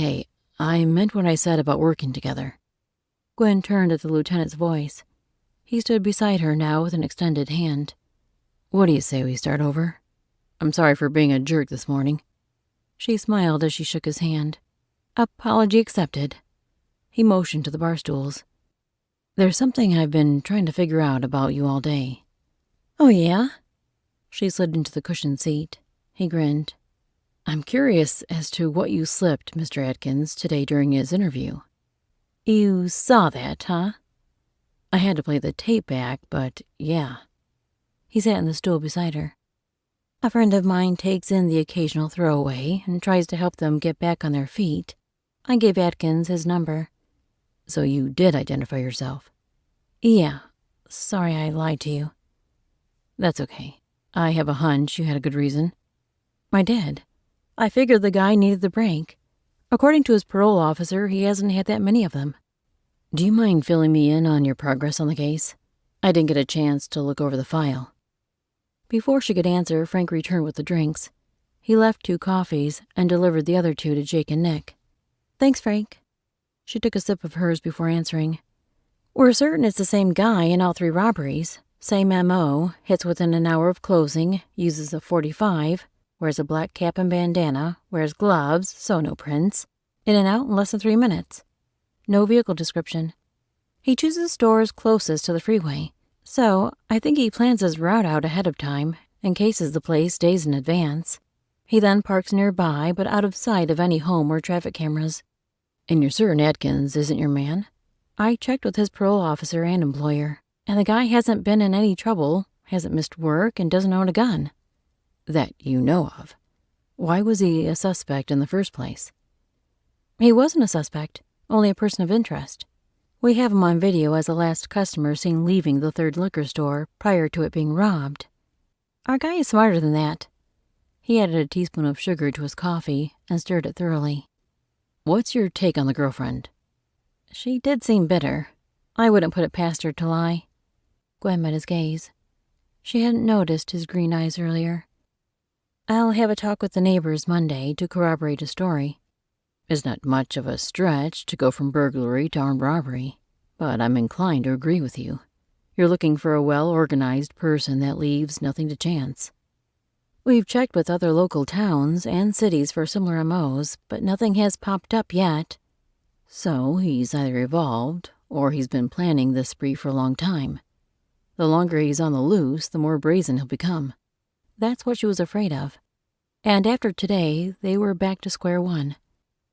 Hey, I meant what I said about working together. Gwen turned at the lieutenant's voice. He stood beside her now with an extended hand. What do you say we start over? I'm sorry for being a jerk this morning. She smiled as she shook his hand. Apology accepted. He motioned to the bar stools. There's something I've been trying to figure out about you all day. Oh, yeah? She slid into the cushioned seat. He grinned. I'm curious as to what you slipped Mr. Atkins today during his interview. You saw that, huh? I had to play the tape back, but yeah. He sat in the stool beside her. A friend of mine takes in the occasional throwaway and tries to help them get back on their feet. I gave Atkins his number. So you did identify yourself? Yeah. Sorry I lied to you. That's okay. I have a hunch you had a good reason. I did. I figured the guy needed the break. According to his parole officer, he hasn't had that many of them. Do you mind filling me in on your progress on the case? I didn't get a chance to look over the file. Before she could answer, Frank returned with the drinks. He left 2 coffees and delivered the other 2 to Jake and Nick. Thanks, Frank. She took a sip of hers before answering. We're certain it's the same guy in all 3 robberies. Same MO, hits within an hour of closing, uses a .45, wears a black cap and bandana, wears gloves, so no prints. In and out in less than 3 minutes. No vehicle description. He chooses stores closest to the freeway, so I think he plans his route out ahead of time and cases the place days in advance. He then parks nearby but out of sight of any home or traffic cameras. And you're certain Atkins isn't your man? I checked with his parole officer and employer, and the guy hasn't been in any trouble, hasn't missed work, and doesn't own a gun. That you know of. Why was he a suspect in the first place? He wasn't a suspect, only a person of interest. We have him on video as the last customer seen leaving the 3rd liquor store prior to it being robbed. Our guy is smarter than that. He added a teaspoon of sugar to his coffee and stirred it thoroughly. What's your take on the girlfriend? She did seem bitter. I wouldn't put it past her to lie. Gwen met his gaze. She hadn't noticed his green eyes earlier. I'll have a talk with the neighbors Monday to corroborate his story. It's not much of a stretch to go from burglary to armed robbery, but I'm inclined to agree with you. You're looking for a well-organized person that leaves nothing to chance. We've checked with other local towns and cities for similar MOs, but nothing has popped up yet. So he's either evolved, or he's been planning this spree for a long time. The longer he's on the loose, the more brazen he'll become. That's what she was afraid of. And after today, they were back to square one.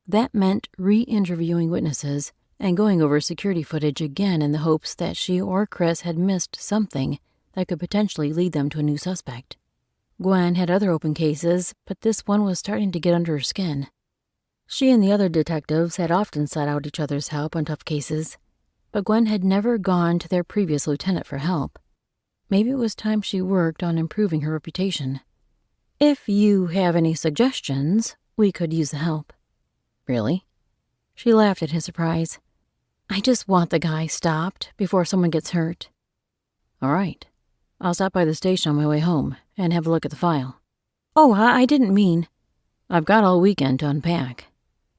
That meant re-interviewing witnesses and going over security footage again in the hopes that she or Chris had missed something that could potentially lead them to a new suspect. Gwen had other open cases, but this one was starting to get under her skin. She and the other detectives had often sought out each other's help on tough cases, but Gwen had never gone to their previous lieutenant for help. Maybe it was time she worked on improving her reputation. If you have any suggestions, we could use the help. Really? She laughed at his surprise. I just want the guy stopped before someone gets hurt. All right. I'll stop by the station on my way home and have a look at the file. Oh, I didn't mean... I've got all weekend to unpack.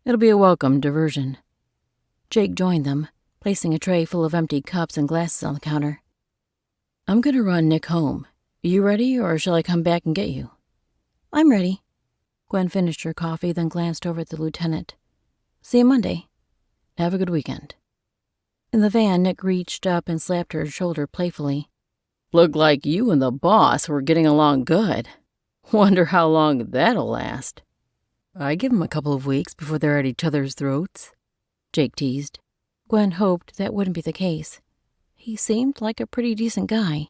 It'll be a welcome diversion. Jake joined them, placing a tray full of empty cups and glasses on the counter. I'm going to run Nick home. You ready, or shall I come back and get you? I'm ready. Gwen finished her coffee, then glanced over at the lieutenant. See you Monday. Have a good weekend. In the van, Nick reached up and slapped her shoulder playfully. Look like you and the boss were getting along good. Wonder how long that'll last. I give 'em a couple of weeks before they're at each other's throats, Jake teased. Gwen hoped that wouldn't be the case. He seemed like a pretty decent guy.